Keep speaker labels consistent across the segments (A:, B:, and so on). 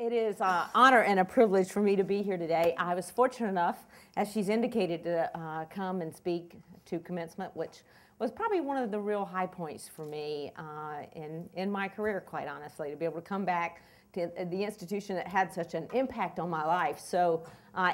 A: It is an honor and a privilege for me to be here today. I was fortunate enough, as she's indicated, to come and speak to commencement, which was probably one of the real high points for me in my career, quite honestly, to be able to come back to the institution that had such an impact on my life. So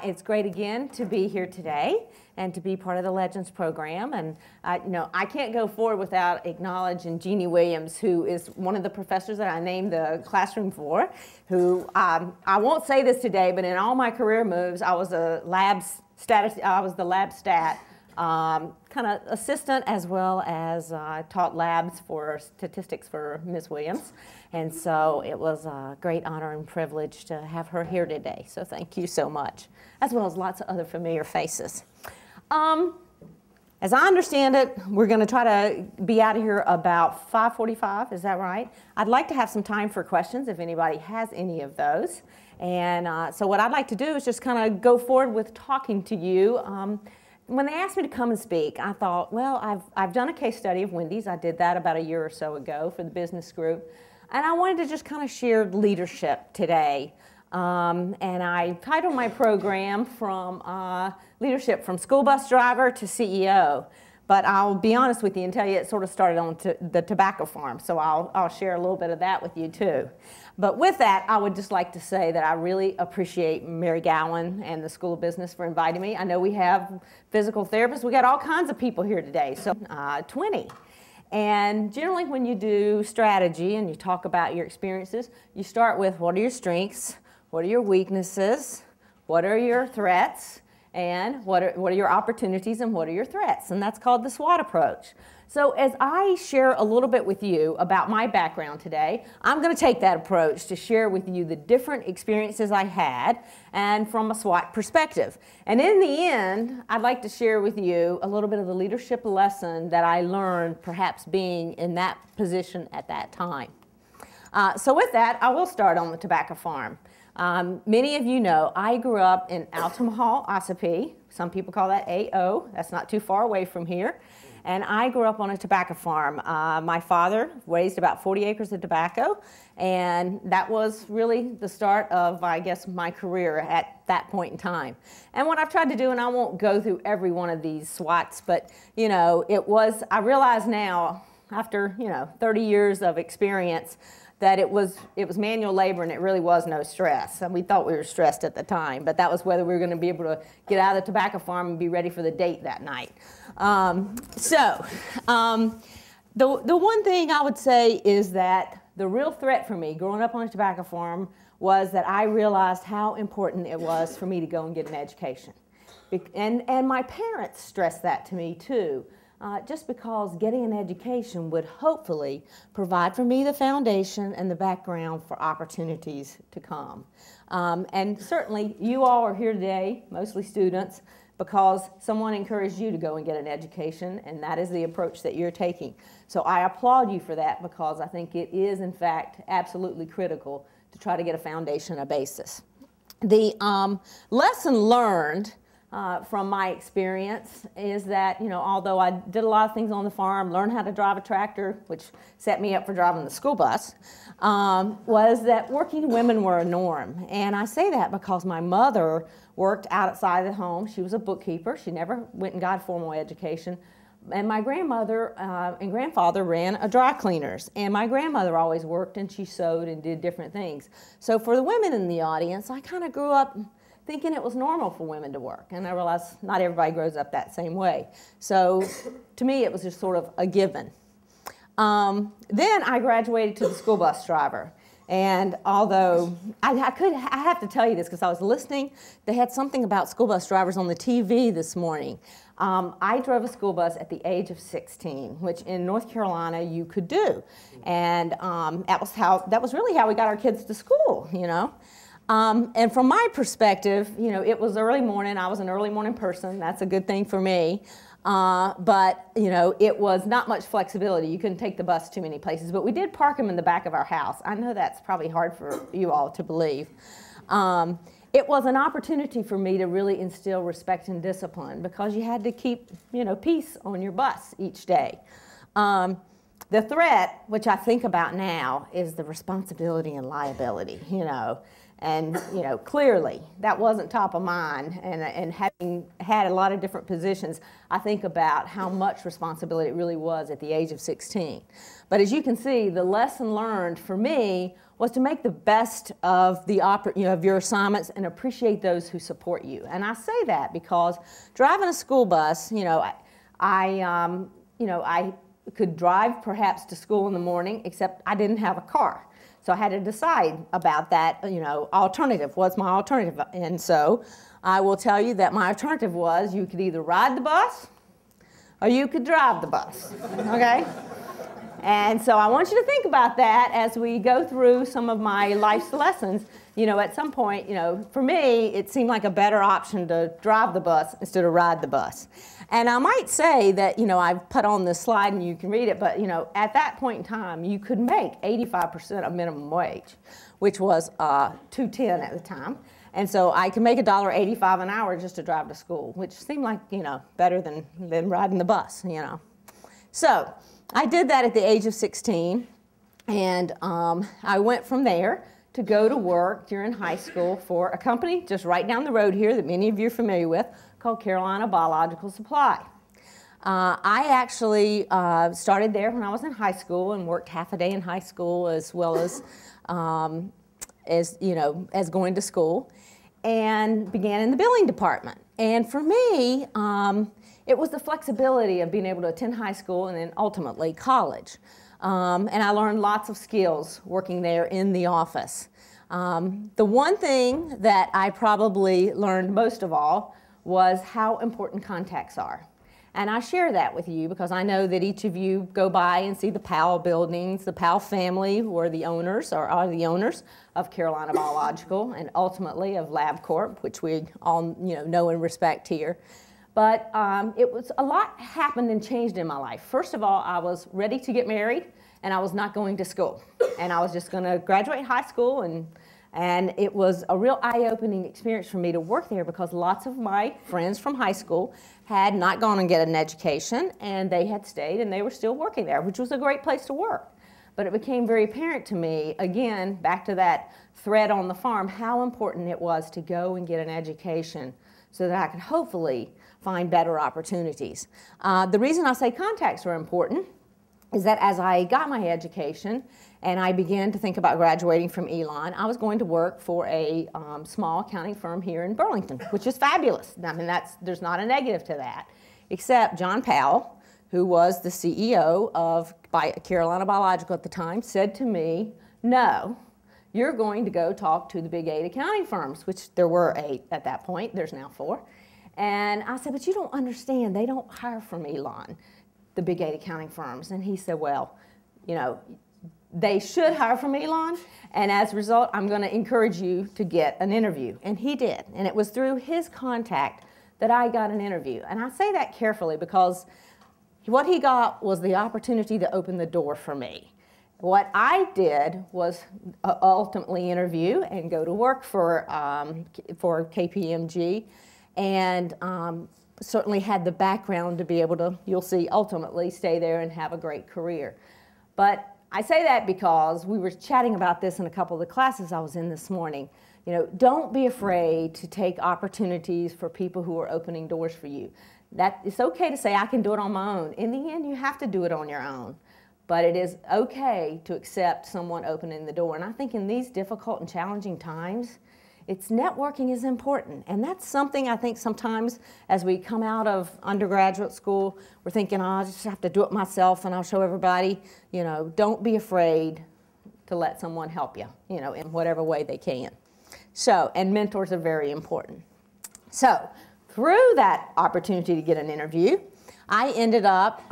A: it's great again to be here today and to be part of the Legends program. And I can't go forward without acknowledging Jeannie Williams, who is one of the professors that I named the classroom for, who I won't say this today, but in all my career moves, I was the lab stat kind of assistant, as well as taught labs for statistics for Ms. Williams. And so it was a great honor and privilege to have her here today. So thank you so much, as well as lots of other familiar faces. As I understand it, we're going to try to be out of here about 5:45. Is that right? I'd like to have some time for questions if anybody has any of those. And so what I'd like to do is just kind of go forward with talking to you. When they asked me to come and speak, I thought, well, I've done a case study of Wendy's. I did that about a year or so ago for the business group. And I wanted to just kind of share leadership today. And I titled my program from leadership from school bus driver to CEO. But I'll be honest with you and tell you it sort of started on the tobacco farm. So I'll share a little bit of that with you too. But with that, I would just like to say that I really appreciate Mary Gowan and the School of Business for inviting me. I know we have physical therapists. We got all kinds of people here today, so 20. And generally when you do strategy and you talk about your experiences, you start with what are your strengths, what are your weaknesses, what are your threats, and what are your opportunities and what are your threats. And that's called the SWAT approach. So as I share a little bit with you about my background today, I'm going to take that approach to share with you the different experiences I had and from a SWAT perspective. And in the end, I'd like to share with you a little bit of the leadership lesson that I learned perhaps being in that position at that time. So with that, I will start on the tobacco farm. Many of you know I grew up in Altamahal, Ossipee. Some people call that AO. That's not too far away from here. And I grew up on a tobacco farm. My father raised about 40 acres of tobacco, and that was really the start of, I guess, my career at that point in time. And what I've tried to do, and I won't go through every one of these SWATs, but I realize now, after 30 years of experience, that it was manual labor and it really was no stress. And we thought we were stressed at the time, but that was whether we were going to be able to get out of the tobacco farm and be ready for the date that night. The one thing I would say is that the real threat for me growing up on a tobacco farm was that I realized how important it was for me to go and get an education. And my parents stressed that to me too. Just because getting an education would hopefully provide for me the foundation and the background for opportunities to come. And certainly you all are here today, mostly students, because someone encouraged you to go and get an education, and that is the approach that you're taking. So I applaud you for that, because I think it is in fact absolutely critical to try to get a foundation, a basis. The lesson learned from my experience is that, although I did a lot of things on the farm, learned how to drive a tractor, which set me up for driving the school bus, was that working women were a norm. And I say that because my mother worked outside the home. She was a bookkeeper. She never went and got formal education. And my grandmother and grandfather ran a dry cleaners. And my grandmother always worked, and she sewed and did different things. So for the women in the audience, I kind of grew up thinking it was normal for women to work. And I realized not everybody grows up that same way. So to me, it was just sort of a given. Then I graduated to the school bus driver. And although I have to tell you this because I was listening, they had something about school bus drivers on the TV this morning. I drove a school bus at the age of 16, which in North Carolina you could do. And that was really how we got our kids to school, And from my perspective, it was early morning. I was an early morning person. That's a good thing for me. But it was not much flexibility. You couldn't take the bus too many places. But we did park them in the back of our house. I know that's probably hard for you all to believe. It was an opportunity for me to really instill respect and discipline, because you had to keep, peace on your bus each day. The threat, which I think about now, is the responsibility and liability, And clearly that wasn't top of mind, and having had a lot of different positions, I think about how much responsibility it really was at the age of 16. But as you can see, the lesson learned for me was to make the best of of your assignments and appreciate those who support you. And I say that because driving a school bus, I could drive perhaps to school in the morning, except I didn't have a car. So I had to decide about that, alternative. What's my alternative? And so I will tell you that my alternative was you could either ride the bus or you could drive the bus, okay? And so I want you to think about that as we go through some of my life's lessons. At some point, for me, it seemed like a better option to drive the bus instead of ride the bus. And I might say that, I've put on this slide and you can read it, but, at that point in time, you could make 85% of minimum wage, which was $2.10 at the time. And so I could make $1.85 an hour just to drive to school, which seemed like, better than riding the bus, So I did that at the age of 16, and I went from there to go to work during high school for a company just right down the road here that many of you are familiar with called Carolina Biological Supply. I actually started there when I was in high school and worked half a day in high school as well as as going to school, and began in the billing department. And for me, it was the flexibility of being able to attend high school and then ultimately college. And I learned lots of skills working there in the office. The one thing that I probably learned most of all was how important contacts are. And I share that with you because I know that each of you go by and see the Powell buildings. The Powell family were the owners, or are the owners, of Carolina Biological and ultimately of LabCorp, which we all know and respect here. But it was a lot happened and changed in my life. First of all, I was ready to get married, and I was not going to school. And I was just going to graduate high school, and it was a real eye-opening experience for me to work there because lots of my friends from high school had not gone and get an education, and they had stayed, and they were still working there, which was a great place to work. But it became very apparent to me, again, back to that thread on the farm, how important it was to go and get an education so that I could hopefully find better opportunities. The reason I say contacts are important is that as I got my education and I began to think about graduating from Elon, I was going to work for a small accounting firm here in Burlington, which is fabulous. I mean, there's not a negative to that, except John Powell, who was the CEO of Carolina Biological at the time, said to me, no, you're going to go talk to the big 8 accounting firms, which there were 8 at that point. There's now 4. And I said, but you don't understand. They don't hire from Elon, the big 8 accounting firms. And he said, well, they should hire from Elon, and as a result, I'm going to encourage you to get an interview. And he did. And it was through his contact that I got an interview. And I say that carefully because what he got was the opportunity to open the door for me. What I did was ultimately interview and go to work for KPMG, and certainly had the background to be able to, you'll see, ultimately stay there and have a great career. But I say that because we were chatting about this in a couple of the classes I was in this morning. Don't be afraid to take opportunities for people who are opening doors for you. It's okay to say, I can do it on my own. In the end, you have to do it on your own. But it is okay to accept someone opening the door. And I think in these difficult and challenging times, networking is important. And that's something I think sometimes as we come out of undergraduate school, we're thinking, oh, I just have to do it myself and I'll show everybody. Don't be afraid to let someone help you, in whatever way they can. So, and mentors are very important. So, through that opportunity to get an interview, I ended up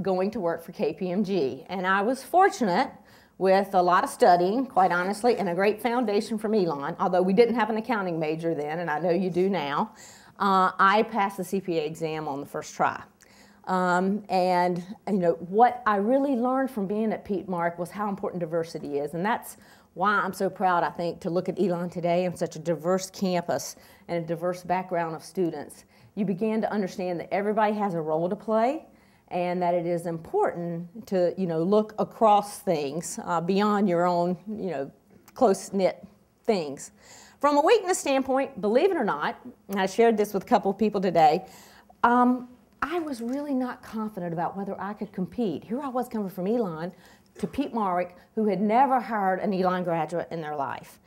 A: going to work for KPMG. And I was fortunate with a lot of studying, quite honestly, and a great foundation from Elon, although we didn't have an accounting major then, and I know you do now. I passed the CPA exam on the first try. And what I really learned from being at Pete Mark was how important diversity is, and that's why I'm so proud, I think, to look at Elon today and such a diverse campus and a diverse background of students. You began to understand that everybody has a role to play, and that it is important to look across things beyond your own close-knit things. From a weakness standpoint, believe it or not, and I shared this with a couple of people today, I was really not confident about whether I could compete. Here I was coming from Elon to Pete Marwick, who had never hired an Elon graduate in their life.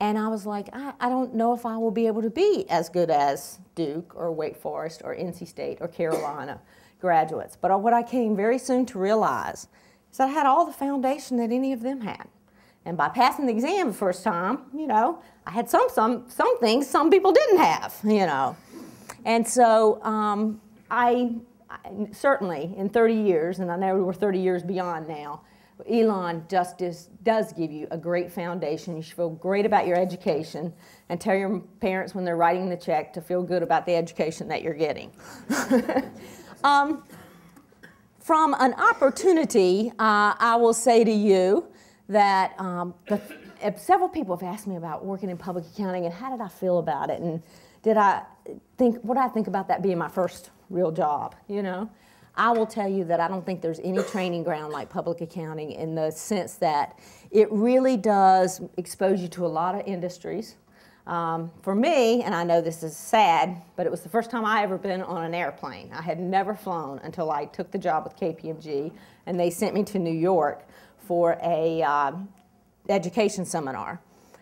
A: And I was like, I don't know if I will be able to be as good as Duke or Wake Forest or NC State or Carolina graduates. But what I came very soon to realize is that I had all the foundation that any of them had. And by passing the exam the first time, you know, I had some things some people didn't have, you know. And so I certainly, in 30 years, and I know we're 30 years beyond now, Elon just does give you a great foundation. You should feel great about your education and tell your parents when they're writing the check to feel good about the education that you're getting. From an opportunity, I will say to you that several people have asked me about working in public accounting and how did I feel about it, and what did I think about that being my first real job, you know? I will tell you that I don't think there's any training ground like public accounting in the sense that it really does expose you to a lot of industries. For me, and I know this is sad, but it was the first time I ever been on an airplane. I had never flown until I took the job with KPMG, and they sent me to New York for a education seminar.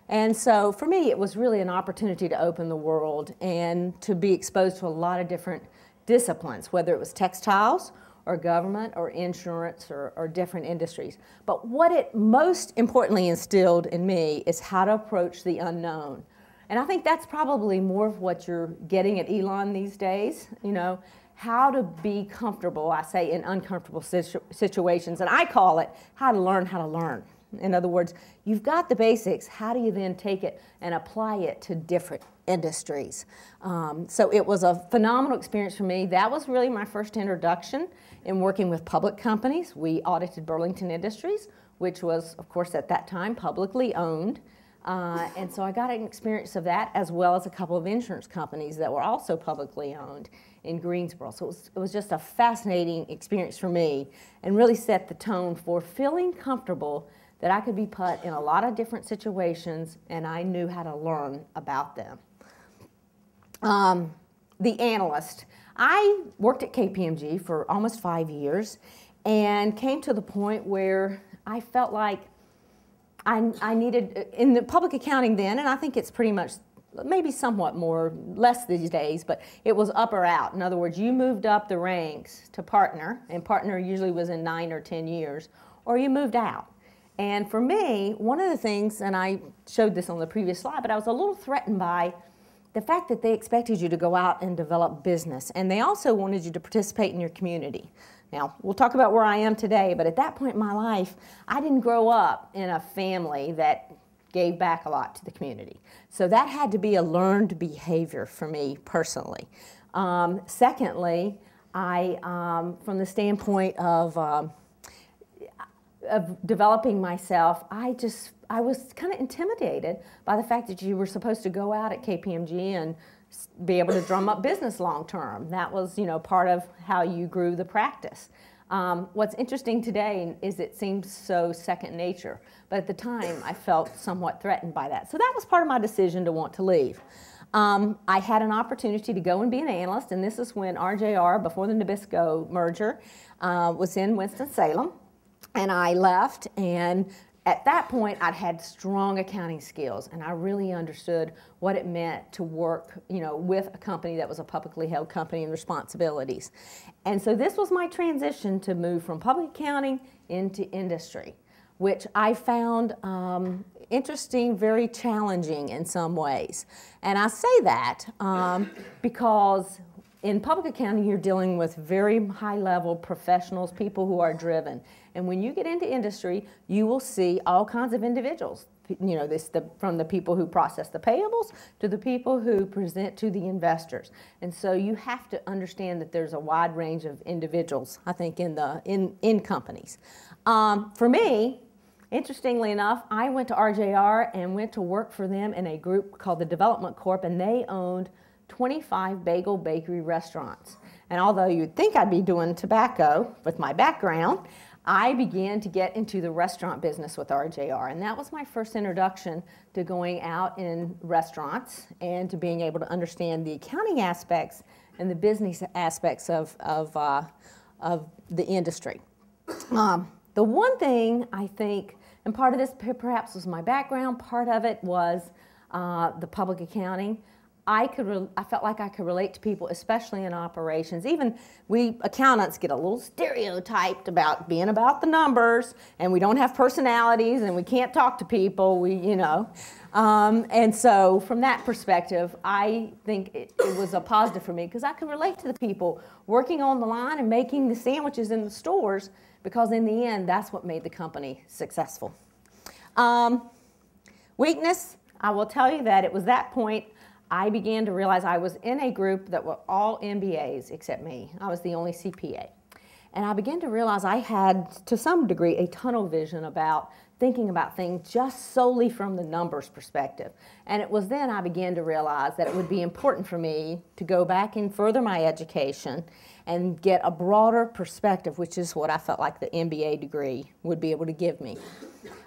A: And so for me, it was really an opportunity to open the world and to be exposed to a lot of different disciplines, whether it was textiles or government or insurance or different industries. But what it most importantly instilled in me is how to approach the unknown. And I think that's probably more of what you're getting at Elon these days, you know, how to be comfortable, I say, in uncomfortable situations. And I call it how to learn how to learn. In other words, you've got the basics. How do you then take it and apply it to different industries? So it was a phenomenal experience for me. That was really my first introduction in working with public companies. We audited Burlington Industries, which was, of course, at that time publicly owned. And so I got an experience of that, as well as a couple of insurance companies that were also publicly owned in Greensboro. So it was just a fascinating experience for me and really set the tone for feeling comfortable that I could be put in a lot of different situations and I knew how to learn about them. The analyst. I worked at KPMG for almost 5 years and came to the point where I felt like I needed, in the public accounting then, and I think it's pretty much maybe somewhat less these days, but it was up or out. In other words, you moved up the ranks to partner, and partner usually was in 9 or 10 years, or you moved out. And for me, one of the things, and I showed this on the previous slide, but I was a little threatened by the fact that they expected you to go out and develop business, and they also wanted you to participate in your community. Now, we'll talk about where I am today, but at that point in my life, I didn't grow up in a family that gave back a lot to the community. So that had to be a learned behavior for me personally. Secondly, from the standpoint of developing myself, I was kind of intimidated by the fact that you were supposed to go out at KPMG and be able to drum up business long term. That was, you know, part of how you grew the practice. What's interesting today is it seems so second nature, but at the time I felt somewhat threatened by that. So that was part of my decision to want to leave. I had an opportunity to go and be an analyst, and this is when RJR, before the Nabisco merger, was in Winston-Salem. And I left, and at that point, I'd had strong accounting skills, and I really understood what it meant to work, you know, with a company that was a publicly held company and responsibilities. And so this was my transition to move from public accounting into industry, which I found interesting, very challenging in some ways. And I say that because in public accounting, you're dealing with very high-level professionals, people who are driven. And when you get into industry, you will see all kinds of individuals. You know, from the people who process the payables to the people who present to the investors. And so you have to understand that there's a wide range of individuals, I think, in companies. For me, interestingly enough, I went to RJR and went to work for them in a group called the Development Corp, and they owned 25 bagel bakery restaurants. And although you'd think I'd be doing tobacco with my background, I began to get into the restaurant business with RJR, and that was my first introduction to going out in restaurants and to being able to understand the accounting aspects and the business aspects of the industry. The one thing I think, and part of this perhaps was my background, part of it was the public accounting. I felt like I could relate to people, especially in operations. Even we accountants get a little stereotyped about being about the numbers, and we don't have personalities, and we can't talk to people. And so from that perspective, I think it was a positive for me because I could relate to the people working on the line and making the sandwiches in the stores, because in the end, that's what made the company successful. Weakness, I will tell you that it was that point I began to realize I was in a group that were all MBAs except me. I was the only CPA. And I began to realize I had, to some degree, a tunnel vision about thinking about things just solely from the numbers perspective. And it was then I began to realize that it would be important for me to go back and further my education and get a broader perspective, which is what I felt like the MBA degree would be able to give me.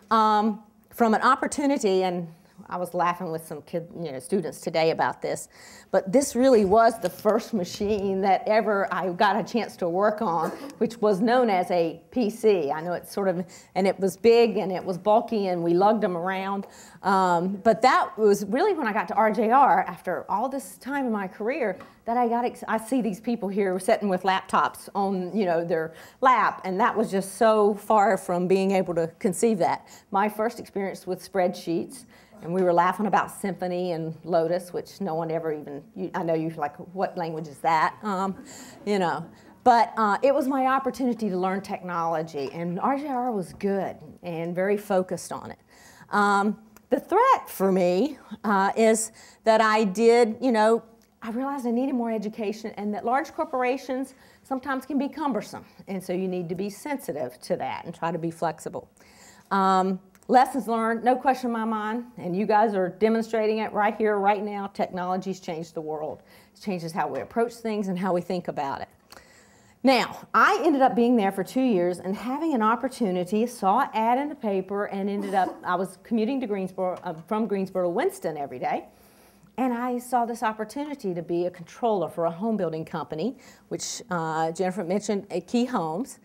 A: From an opportunity, and I was laughing with some students today about this, but this really was the first machine that ever I got a chance to work on, which was known as a PC. I know it's sort of, and it was big and it was bulky and we lugged them around. But that was really when I got to RJR after all this time in my career that I see these people here sitting with laptops on their lap, and that was just so far from being able to conceive that. My first experience with spreadsheets. And we were laughing about Symphony and Lotus, which no one ever even, I know you're like, what language is that? But it was my opportunity to learn technology, and RJR was good and very focused on it. The threat for me is that I realized I needed more education, and that large corporations sometimes can be cumbersome, and so you need to be sensitive to that and try to be flexible. Lessons learned, no question in my mind, and you guys are demonstrating it right here, right now. Technology's changed the world. It changes how we approach things and how we think about it. Now, I ended up being there for 2 years and having an opportunity, saw an ad in the paper, and I was commuting to Greensboro, from Greensboro to Winston every day, and I saw this opportunity to be a controller for a home building company, which Jennifer mentioned, Key Homes,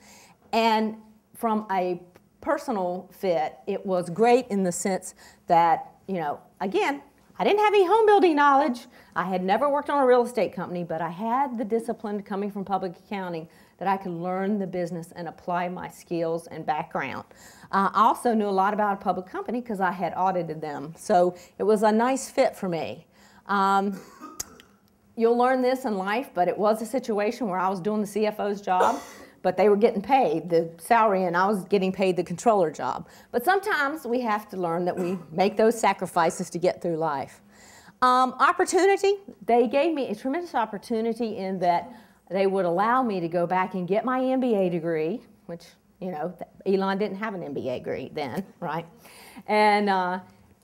A: and from a personal fit, it was great in the sense that, again, I didn't have any home building knowledge. I had never worked on a real estate company, but I had the discipline coming from public accounting that I could learn the business and apply my skills and background. I also knew a lot about a public company because I had audited them. So it was a nice fit for me. You'll learn this in life, but it was a situation where I was doing the CFO's job, but they were getting paid the salary and I was getting paid the controller job. But sometimes we have to learn that we make those sacrifices to get through life. Opportunity, they gave me a tremendous opportunity in that they would allow me to go back and get my MBA degree, which, Elon didn't have an MBA degree then, right? And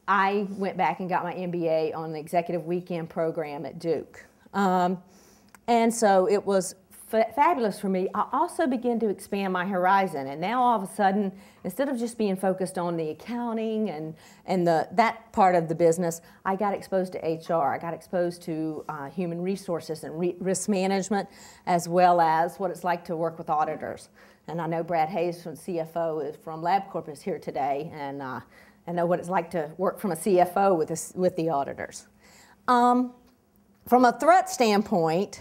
A: I went back and got my MBA on the executive weekend program at Duke. And so it was fabulous for me. I also began to expand my horizon, and now all of a sudden, instead of just being focused on the accounting and that part of the business, I got exposed to HR. I got exposed to human resources and risk management, as well as what it's like to work with auditors. And I know Brad Hayes from CFO from LabCorp is here today, and I know what it's like to work from a CFO with the auditors. From a threat standpoint,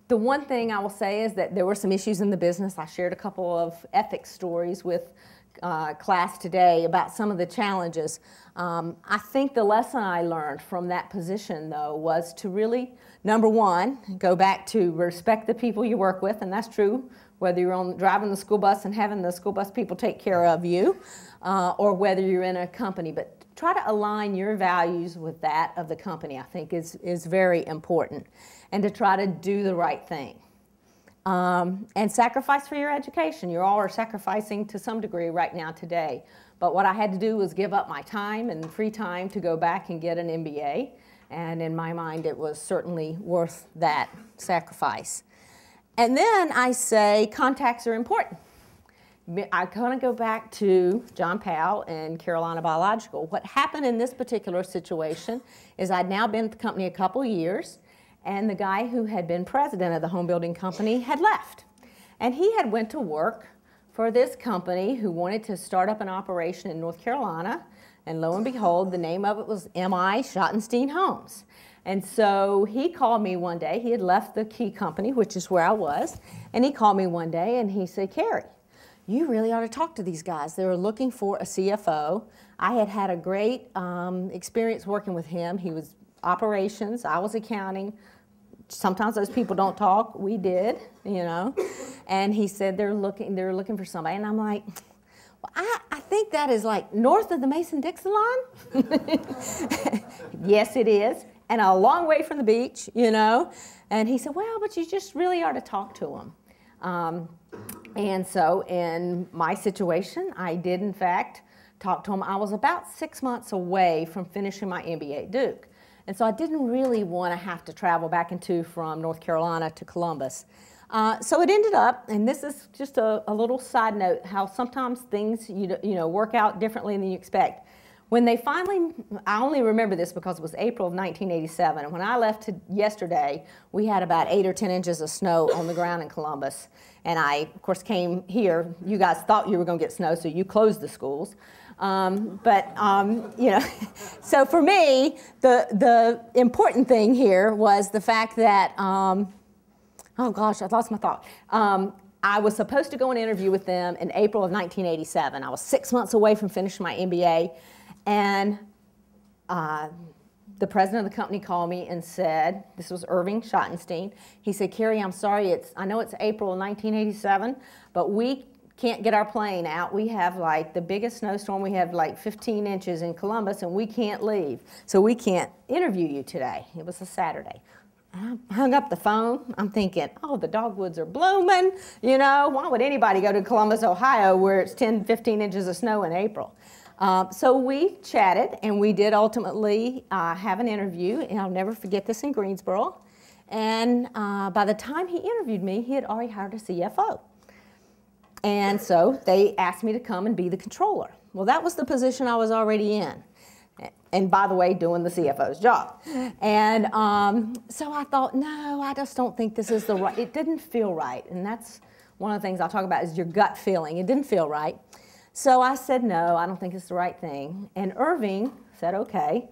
A: the one thing I will say is that there were some issues in the business. I shared a couple of ethics stories with class today about some of the challenges. I think the lesson I learned from that position, though, was to really, number one, go back to respect the people you work with, and that's true whether you're driving the school bus and having the school bus people take care of you, or whether you're in a company. But try to align your values with that of the company, I think, is very important. And to try to do the right thing. And sacrifice for your education. You all are sacrificing to some degree right now today. But what I had to do was give up my time and free time to go back and get an MBA. And in my mind, it was certainly worth that sacrifice. And then I say contacts are important. I kind of go back to John Powell and Carolina Biological. What happened in this particular situation is I'd now been at the company a couple years, and the guy who had been president of the home building company had left. And he had went to work for this company who wanted to start up an operation in North Carolina, and lo and behold, the name of it was M.I. Schottenstein Homes. And so he called me one day. He had left the key company, which is where I was, and he called me one day and he said, Kerrii, you really ought to talk to these guys. They were looking for a CFO. I had had a great experience working with him. He was operations, I was accounting. Sometimes those people don't talk. We did, you know. And he said they're looking for somebody. And I'm like, well, I think that is like north of the Mason-Dixon line. Yes, it is. And a long way from the beach, you know. And he said, well, but you just really ought to talk to him. And so in my situation, I did, in fact, talk to him. I was about 6 months away from finishing my MBA at Duke. And so I didn't really want to have to travel back from North Carolina to Columbus. So it ended up, and this is just a little side note, how sometimes things work out differently than you expect. When they finally, I only remember this because it was April of 1987, and when I left yesterday, we had about 8 or 10 inches of snow on the ground in Columbus. And I, of course, came here. You guys thought you were going to get snow, so you closed the schools. So for me, the important thing here was the fact that, oh gosh, I lost my thought. I was supposed to go and interview with them in April of 1987. I was 6 months away from finishing my MBA, and the president of the company called me and said, this was Irving Schottenstein, he said, Kerrii, I'm sorry, I know it's April of 1987, but we can't get our plane out. We have like the biggest snowstorm. We have like 15 inches in Columbus, and we can't leave. So we can't interview you today. It was a Saturday. I hung up the phone. I'm thinking, oh, the dogwoods are blooming. You know, why would anybody go to Columbus, Ohio, where it's 10, 15 inches of snow in April? So we chatted, and we did ultimately have an interview, and I'll never forget this, in Greensboro. And by the time he interviewed me, he had already hired a CFO. And so they asked me to come and be the controller. Well, that was the position I was already in. And by the way, doing the CFO's job. And so I thought, no, I just don't think this is the right, it didn't feel right. And that's one of the things I'll talk about is your gut feeling. It didn't feel right. So I said, no, I don't think it's the right thing. And Irving said, okay.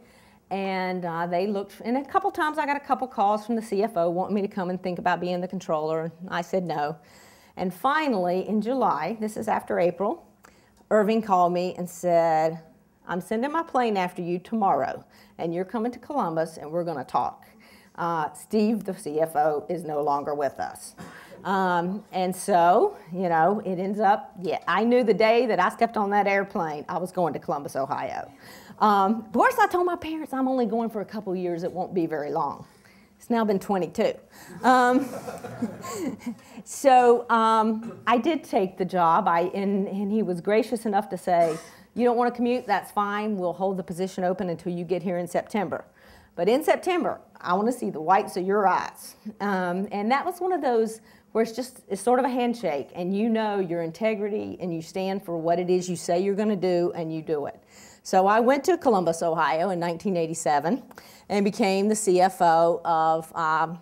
A: And they looked, and a couple times I got a couple calls from the CFO wanting me to come and think about being the controller. I said no. And finally, in July, this is after April, Irving called me and said, I'm sending my plane after you tomorrow, and you're coming to Columbus, and we're going to talk. Steve, the CFO, is no longer with us. And so, you know, it ends up, yeah, I knew the day that I stepped on that airplane, I was going to Columbus, Ohio. Of course, I told my parents I'm only going for a couple years. It won't be very long. It's now been 22. So I did take the job, and he was gracious enough to say, you don't want to commute, that's fine. We'll hold the position open until you get here in September. But in September, I want to see the whites of your eyes. And that was one of those where it's sort of a handshake, and you know your integrity, and you stand for what it is you say you're going to do, and you do it. So I went to Columbus, Ohio in 1987 and became the CFO of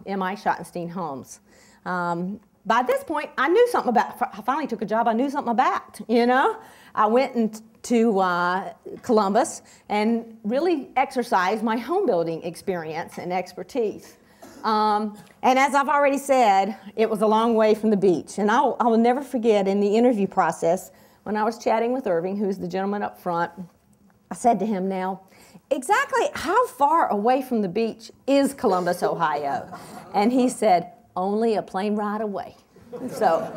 A: M.I. Schottenstein Homes. By this point, I knew something about, I finally took a job I knew something about, you know. I went to Columbus and really exercised my home building experience and expertise. And as I've already said, it was a long way from the beach. And I will never forget in the interview process, when I was chatting with Irving, who's the gentleman up front, I said to him, now, exactly how far away from the beach is Columbus, Ohio? And he said, only a plane ride away. So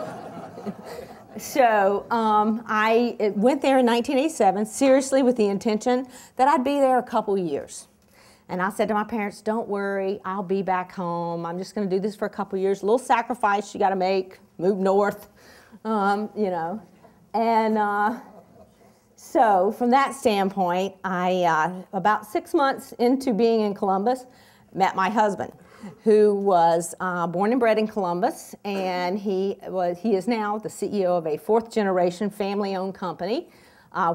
A: I went there in 1987, seriously with the intention that I'd be there a couple years. And I said to my parents, don't worry, I'll be back home. I'm just going to do this for a couple years. A little sacrifice you got to make, move north, you know. And so from that standpoint, I, about 6 months into being in Columbus, met my husband. who was born and bred in Columbus, and he is now the CEO of a fourth-generation family-owned company,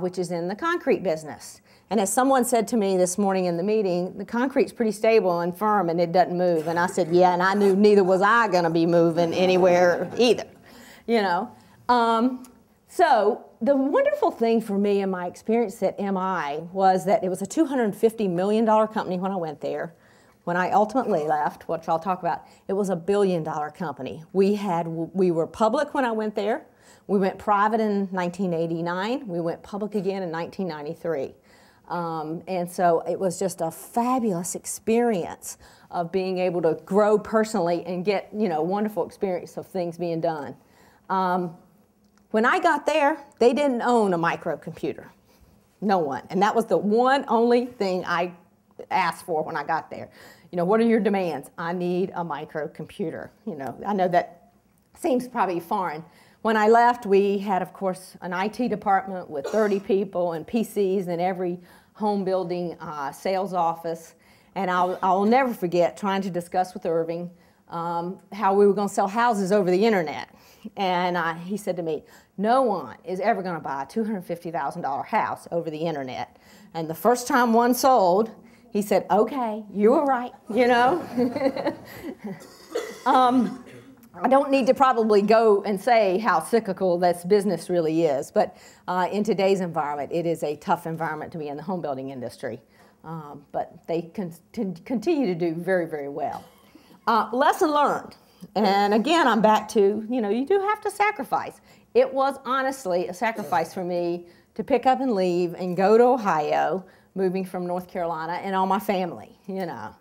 A: which is in the concrete business. And as someone said to me this morning in the meeting, the concrete's pretty stable and firm and it doesn't move. And I said, yeah, and I knew neither was I going to be moving anywhere either, you know. So the wonderful thing for me in my experience at MI was that it was a $250 million company when I went there. When I ultimately left, which I'll talk about, it was a $1 billion company. We were public when I went there. We went private in 1989. We went public again in 1993. And so it was just a fabulous experience of being able to grow personally and get, you know, wonderful experience of things being done. When I got there, they didn't own a microcomputer. No one. And that was the one only thing I asked for when I got there. You know, what are your demands? I need a microcomputer. You know, I know that seems probably foreign. When I left, we had, of course, an IT department with 30 people and PCs in every home building sales office. And I'll never forget trying to discuss with Irving how we were going to sell houses over the internet. And he said to me, no one is ever going to buy a $250,000 house over the internet. And the first time one sold, he said, okay, you were right, you know. I don't need to probably go and say how cyclical this business really is, but in today's environment, it is a tough environment to be in the home building industry. But they continue to do very, very well. Lesson learned. And again, I'm back to, you know, you do have to sacrifice. It was honestly a sacrifice for me to pick up and leave and go to Ohio, moving from North Carolina, and all my family, you know.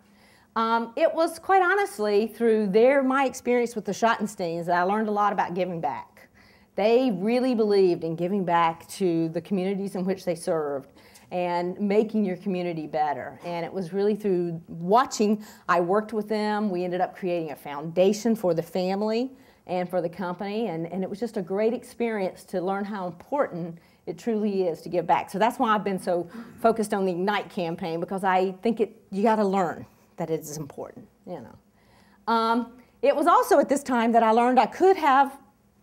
A: It was quite honestly through my experience with the Schottensteins that I learned a lot about giving back. They really believed in giving back to the communities in which they served and making your community better. And it was really through watching. I worked with them. We ended up creating a foundation for the family and for the company, and it was just a great experience to learn how important it truly is to give back. So that's why I've been so focused on the Ignite campaign, because I think you got to learn that it is important, you know. It was also at this time that I learned I could have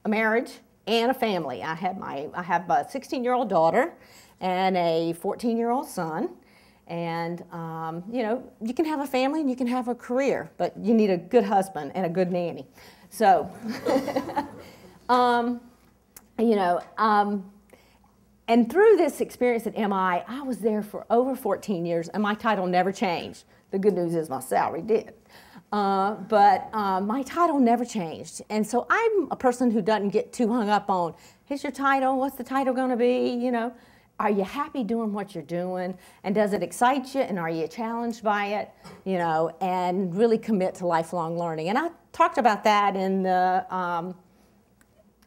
A: a marriage and a family. I have a 16-year-old daughter and a 14-year-old son, and you know, you can have a family and you can have a career, but you need a good husband and a good nanny. So, you know, and through this experience at MI, I was there for over 14 years, and my title never changed. The good news is my salary did. But my title never changed. And so I'm a person who doesn't get too hung up on, here's your title, what's the title going to be, you know? Are you happy doing what you're doing? And does it excite you? And are you challenged by it? You know, and really commit to lifelong learning. And I talked about that in the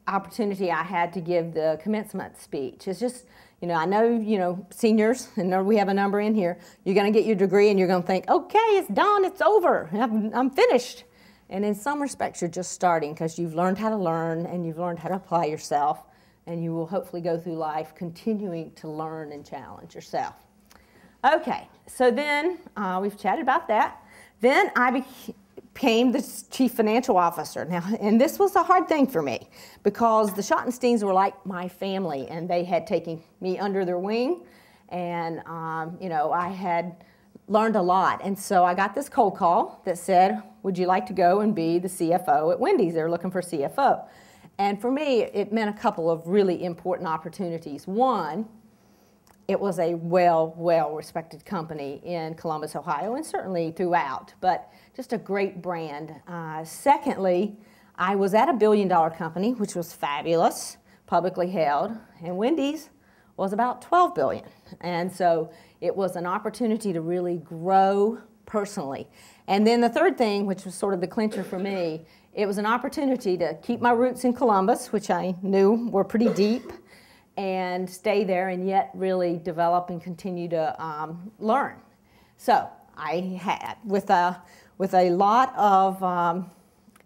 A: opportunity I had to give the commencement speech. It's just, you know, I know, you know, seniors, and we have a number in here, you're going to get your degree and you're going to think, okay, it's done, it's over, I'm finished. And in some respects, you're just starting because you've learned how to learn and you've learned how to apply yourself, and you will hopefully go through life continuing to learn and challenge yourself. Okay, so then we've chatted about that. Then I became the chief financial officer. Now, and this was a hard thing for me because the Schottensteins were like my family, and they had taken me under their wing, and you know, I had learned a lot. And so I got this cold call that said, would you like to go and be the CFO at Wendy's? They're looking for CFO. And for me, it meant a couple of really important opportunities. One, it was a well-respected company in Columbus, Ohio, and certainly throughout, but just a great brand. Secondly, I was at a billion-dollar company, which was fabulous, publicly held, and Wendy's was about $12 billion. And so it was an opportunity to really grow personally. And then the third thing, which was sort of the clincher for me, it was an opportunity to keep my roots in Columbus, which I knew were pretty deep, and stay there and yet really develop and continue to learn. So I had, with a lot of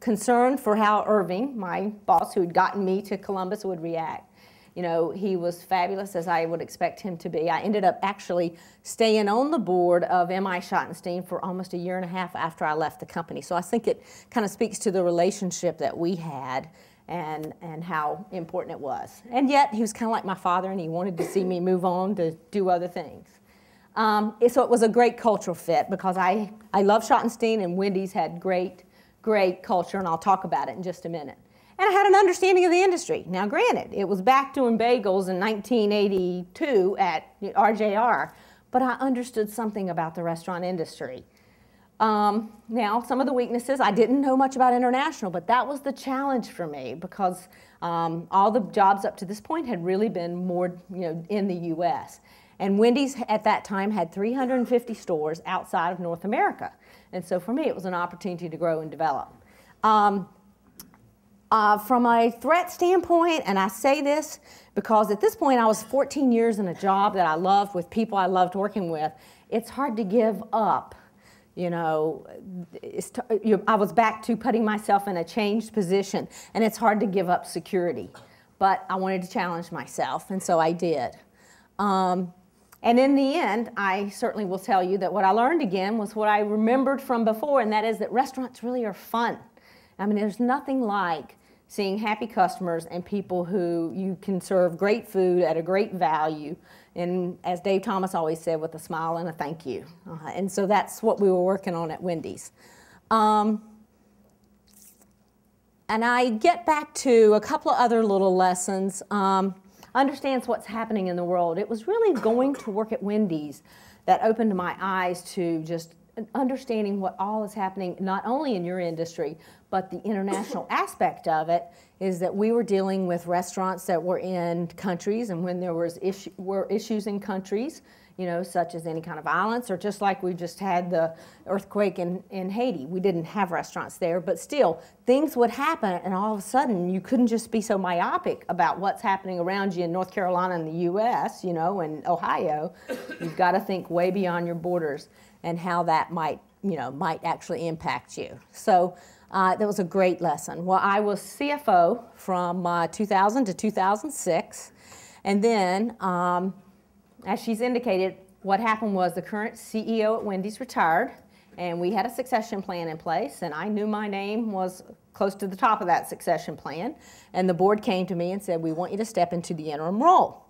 A: concern for how Irving, my boss who had gotten me to Columbus, would react. You know, he was fabulous, as I would expect him to be. I ended up actually staying on the board of M.I. Schottenstein for almost a year and a half after I left the company. So I think it kind of speaks to the relationship that we had and how important it was. And yet, he was kind of like my father, and he wanted to see me move on to do other things. So it was a great cultural fit because I love Schottenstein, and Wendy's had great culture, and I'll talk about it in just a minute. And I had an understanding of the industry. Now, granted, it was back doing bagels in 1982 at RJR, but I understood something about the restaurant industry. Now, some of the weaknesses, I didn't know much about international, but that was the challenge for me because all the jobs up to this point had really been more, in the U.S. And Wendy's at that time had 350 stores outside of North America. And so for me, it was an opportunity to grow and develop. From a threat standpoint, and I say this because at this point I was 14 years in a job that I loved with people I loved working with, it's hard to give up. I was back to putting myself in a changed position, and it's hard to give up security. But I wanted to challenge myself, and so I did. And in the end, I certainly will tell you that what I learned again was what I remembered from before, and that is that restaurants really are fun. I mean, there's nothing like seeing happy customers and people who you can serve great food at a great value, and as Dave Thomas always said, with a smile and a thank you. And so that's what we were working on at Wendy's. And I get back to a couple of other little lessons. Understands what's happening in the world. It was really going to work at Wendy's that opened my eyes to just understanding what all is happening, not only in your industry, but the international aspect of it is that we were dealing with restaurants that were in countries, and when there were issues in countries, such as any kind of violence, or just like we just had the earthquake in Haiti. We didn't have restaurants there, but still, things would happen, and all of a sudden, you couldn't just be so myopic about what's happening around you in North Carolina and the U.S., and Ohio. You've got to think way beyond your borders and how that might actually impact you. So that was a great lesson. Well, I was CFO from 2000 to 2006, and then, as she's indicated, what happened was the current CEO at Wendy's retired, and we had a succession plan in place, and I knew my name was close to the top of that succession plan, and the board came to me and said, we want you to step into the interim role.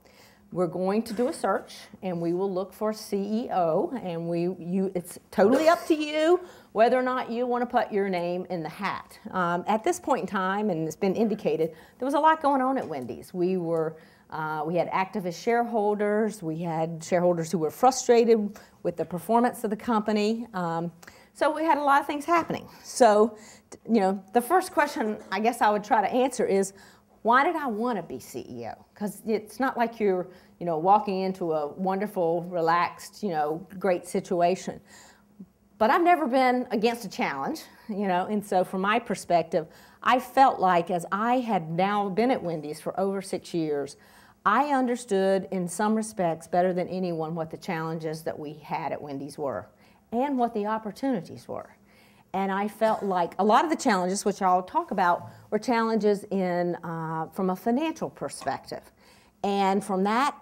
A: We're going to do a search, and we will look for a CEO, and it's totally up to you whether or not you want to put your name in the hat. At this point in time, and it's been indicated, there was a lot going on at Wendy's. We had activist shareholders. We had shareholders who were frustrated with the performance of the company. So we had a lot of things happening. So, the first question I guess I would try to answer is, why did I want to be CEO? Because it's not like you're, walking into a wonderful, relaxed, great situation. But I've never been against a challenge, and so from my perspective, I felt like as I had now been at Wendy's for over 6 years, I understood in some respects better than anyone what the challenges that we had at Wendy's were and what the opportunities were. And I felt like a lot of the challenges, which I'll talk about, were challenges from a financial perspective. And from that,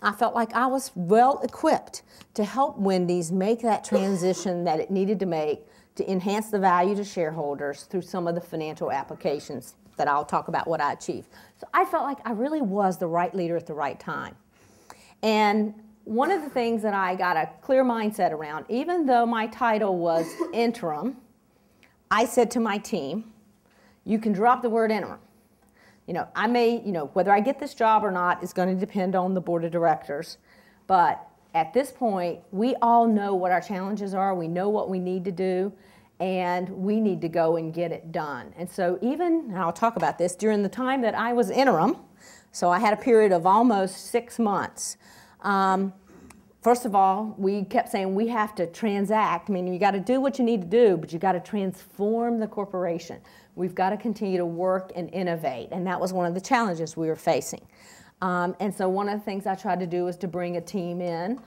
A: I felt like I was well equipped to help Wendy's make that transition that it needed to make to enhance the value to shareholders through some of the financial applications that I'll talk about what I achieved. So I felt like I really was the right leader at the right time. And one of the things that I got a clear mindset around, even though my title was interim, I said to my team, you can drop the word interim. I may, whether I get this job or not is going to depend on the board of directors. But at this point, we all know what our challenges are. We know what we need to do, and we need to go and get it done. And so and I'll talk about this, during the time that I was interim, so I had a period of almost 6 months. First of all, we kept saying we have to transact. I mean, you got to do what you need to do, but you got to transform the corporation. We've got to continue to work and innovate, and that was one of the challenges we were facing. And so one of the things I tried to do was to bring a team in.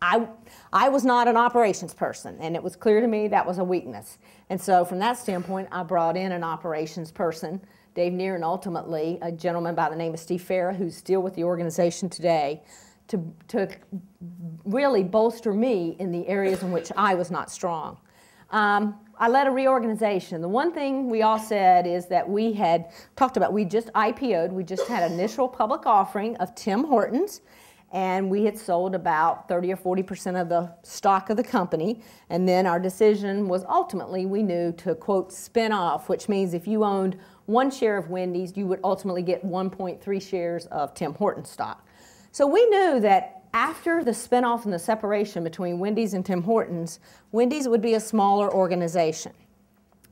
A: I was not an operations person, and it was clear to me that was a weakness. And so from that standpoint, I brought in an operations person Dave Neer, and ultimately a gentleman by the name of Steve Farah, who's still with the organization today, to really bolster me in the areas in which I was not strong. I led a reorganization. The one thing we all said is that we had talked about, we just IPO'd, we just had initial public offering of Tim Hortons, and we had sold about 30 or 40% of the stock of the company, and then our decision was ultimately, we knew, to quote, spin off, which means if you owned 1 share of Wendy's, you would ultimately get 1.3 shares of Tim Hortons stock. So we knew that after the spinoff and the separation between Wendy's and Tim Hortons, Wendy's would be a smaller organization.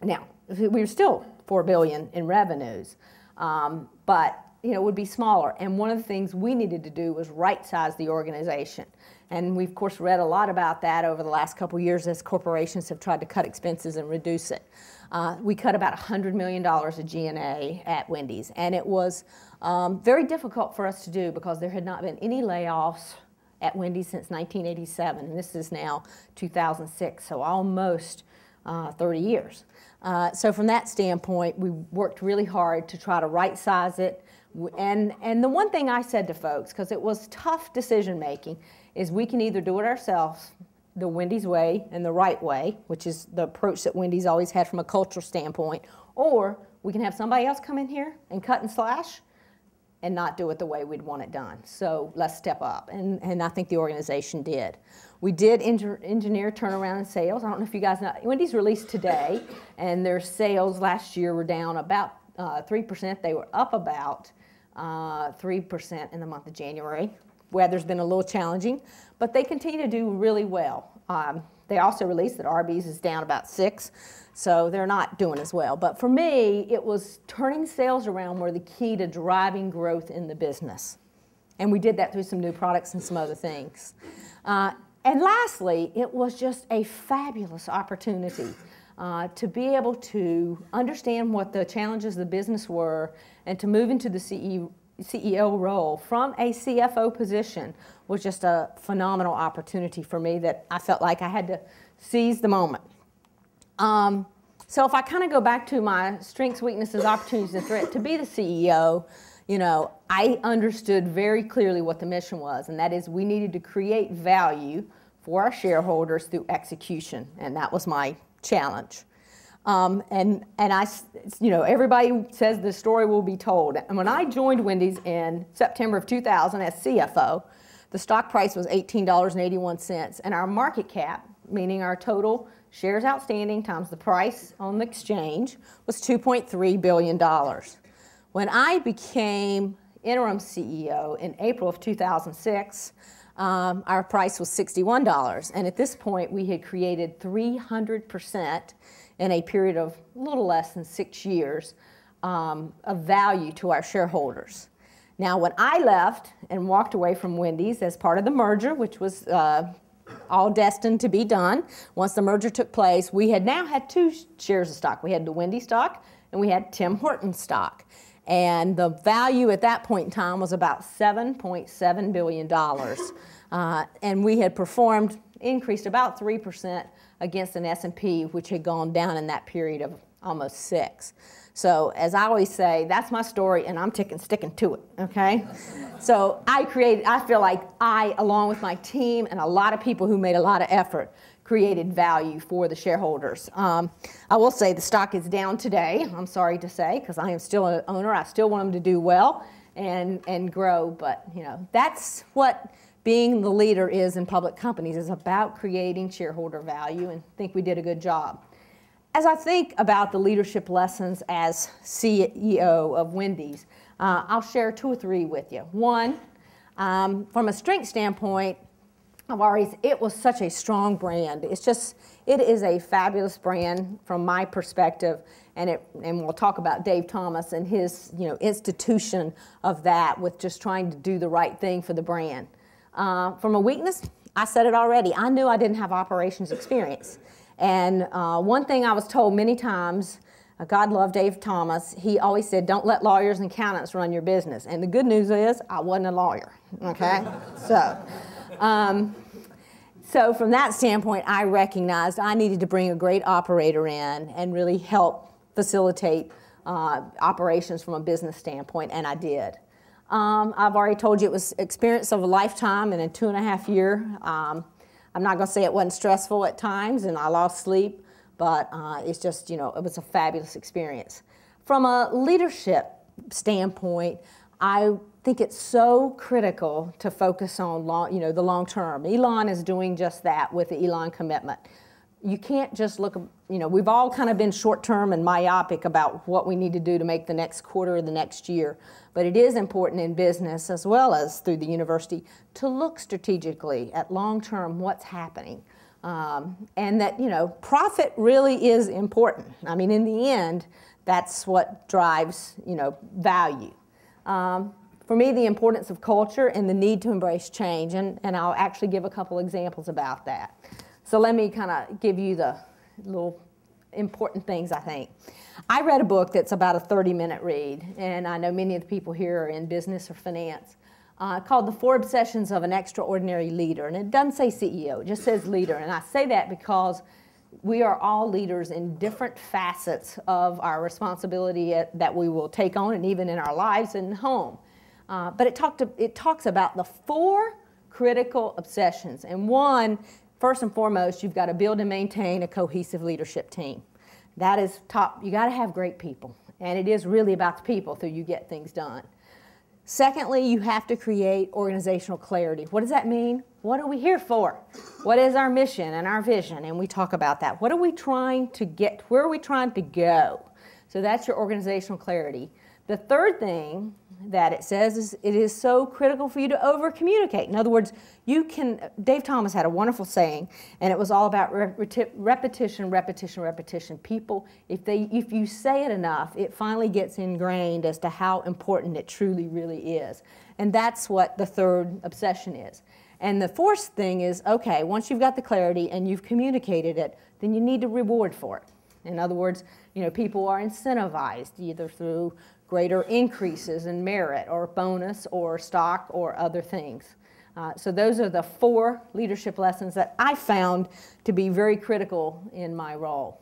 A: Now, we were still $4 billion in revenues, but it would be smaller. And one of the things we needed to do was right-size the organization. And we've, of course, read a lot about that over the last couple of years as corporations have tried to cut expenses and reduce it. We cut about $100 million of G&A at Wendy's, and it was very difficult for us to do because there had not been any layoffs at Wendy's since 1987, and this is now 2006, so almost 30 years. So from that standpoint, we worked really hard to try to right-size it. And the one thing I said to folks, because it was tough decision-making, is we can either do it ourselves, the Wendy's way and the right way, which is the approach that Wendy's always had from a cultural standpoint, or we can have somebody else come in here and cut and slash and not do it the way we'd want it done. So let's step up, and I think the organization did. We did engineer turnaround in sales. I don't know if you guys know, Wendy's released today, and their sales last year were down about 3%. They were up about 3% in the month of January. Weather's been a little challenging, but they continue to do really well. They also released that Arby's is down about 6%, so they're not doing as well. But for me, it was turning sales around were the key to driving growth in the business. And we did that through some new products and some other things. And lastly, it was just a fabulous opportunity to be able to understand what the challenges of the business were and to move into the CEO role from a CFO position was just a phenomenal opportunity for me that I felt like I had to seize the moment. So if I kind of go back to my strengths, weaknesses, opportunities, and threat, to be the CEO, I understood very clearly what the mission was, and that is we needed to create value for our shareholders through execution, and that was my challenge. And I, everybody says the story will be told. And when I joined Wendy's in September of 2000 as CFO, the stock price was $18.81, and our market cap, meaning our total shares outstanding times the price on the exchange, was $2.3 billion. When I became interim CEO in April of 2006, our price was $61, and at this point we had created 300% in a period of a little less than 6 years of value to our shareholders. Now, when I left and walked away from Wendy's as part of the merger, which was all destined to be done, once the merger took place, we had now had 2 shares of stock. We had the Wendy's stock and we had Tim Hortons stock. And the value at that point in time was about $7.7 billion. And we had increased about 3% against an S&P, which had gone down in that period of almost 6. So as I always say, that's my story, and I'm sticking to it, okay? So I feel like I, along with my team and a lot of people who made a lot of effort, created value for the shareholders. I will say the stock is down today, I'm sorry to say, because I am still an owner. I still want them to do well and grow, but that's what being the leader is in public companies, is about creating shareholder value, and I think we did a good job. As I think about the leadership lessons as CEO of Wendy's, I'll share 2 or 3 with you. One, from a strength standpoint, it was such a strong brand. It is a fabulous brand from my perspective, and we'll talk about Dave Thomas and his institution of that with just trying to do the right thing for the brand. From a weakness, I said it already, I knew I didn't have operations experience. And one thing I was told many times, God love Dave Thomas, he always said, don't let lawyers and accountants run your business. And the good news is, I wasn't a lawyer, okay? So from that standpoint, I recognized I needed to bring a great operator in and really help facilitate operations from a business standpoint, and I did. I've already told you it was experience of a lifetime, and in 2.5 years, I'm not going to say it wasn't stressful at times, and I lost sleep, but it's just, it was a fabulous experience. From a leadership standpoint, I think it's so critical to focus on the long term. Elon is doing just that with the Elon commitment. You can't just look, we've all kind of been short-term and myopic about what we need to do to make the next quarter or the next year. But it is important in business as well as through the university to look strategically at long-term what's happening. And that, profit really is important. I mean, in the end, that's what drives, value. For me, the importance of culture and the need to embrace change, and I'll actually give a couple examples about that. So let me kind of give you the little important things, I think. I read a book that's about a 30-minute read, and I know many of the people here are in business or finance, called The 4 Obsessions of an Extraordinary Leader. And it doesn't say CEO, it just says leader. And I say that because we are all leaders in different facets of our responsibility that we will take on, and even in our lives and home. But it talks about the 4 critical obsessions. And one, first and foremost, you've got to build and maintain a cohesive leadership team. That is top. You got to have great people. And it is really about the people so you get things done. Secondly, you have to create organizational clarity. What does that mean? What are we here for? What is our mission and our vision? And we talk about that. What are we trying to get? Where are we trying to go? So that's your organizational clarity. The third thing that it says is it is so critical for you to over-communicate. In other words, Dave Thomas had a wonderful saying, and it was all about repetition, repetition, repetition. People, if you say it enough, it finally gets ingrained as to how important it truly, really is. And that's what the third obsession is. And the fourth thing is, okay, once you've got the clarity and you've communicated it, then you need to reward for it. In other words, people are incentivized either through greater increases in merit or bonus or stock or other things. So those are the 4 leadership lessons that I found to be very critical in my role.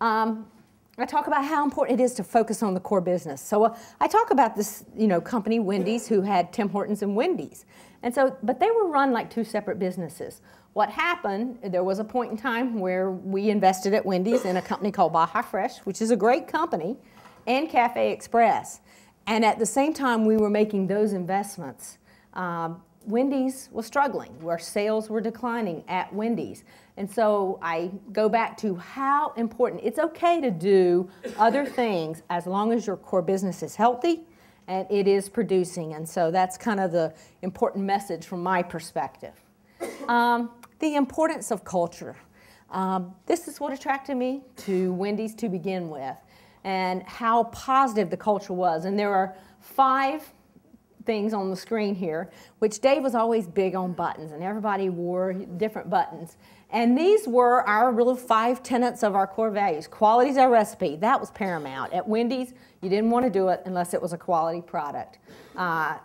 A: I talk about how important it is to focus on the core business. So I talk about this company, Wendy's, who had Tim Hortons and Wendy's. But they were run like 2 separate businesses. What happened, there was a point in time where we invested at Wendy's in a company called Baja Fresh, which is a great company, and Cafe Express. And at the same time we were making those investments, Wendy's was struggling, where sales were declining at Wendy's. And so I go back to how important, it's okay to do other things as long as your core business is healthy and it is producing. And so that's kind of the important message from my perspective. The importance of culture. This is what attracted me to Wendy's to begin with, and how positive the culture was. And there are 5 things on the screen here, which Dave was always big on buttons, and everybody wore different buttons. And these were our real 5 tenets of our core values. Quality is our recipe. That was paramount. At Wendy's, you didn't want to do it unless it was a quality product.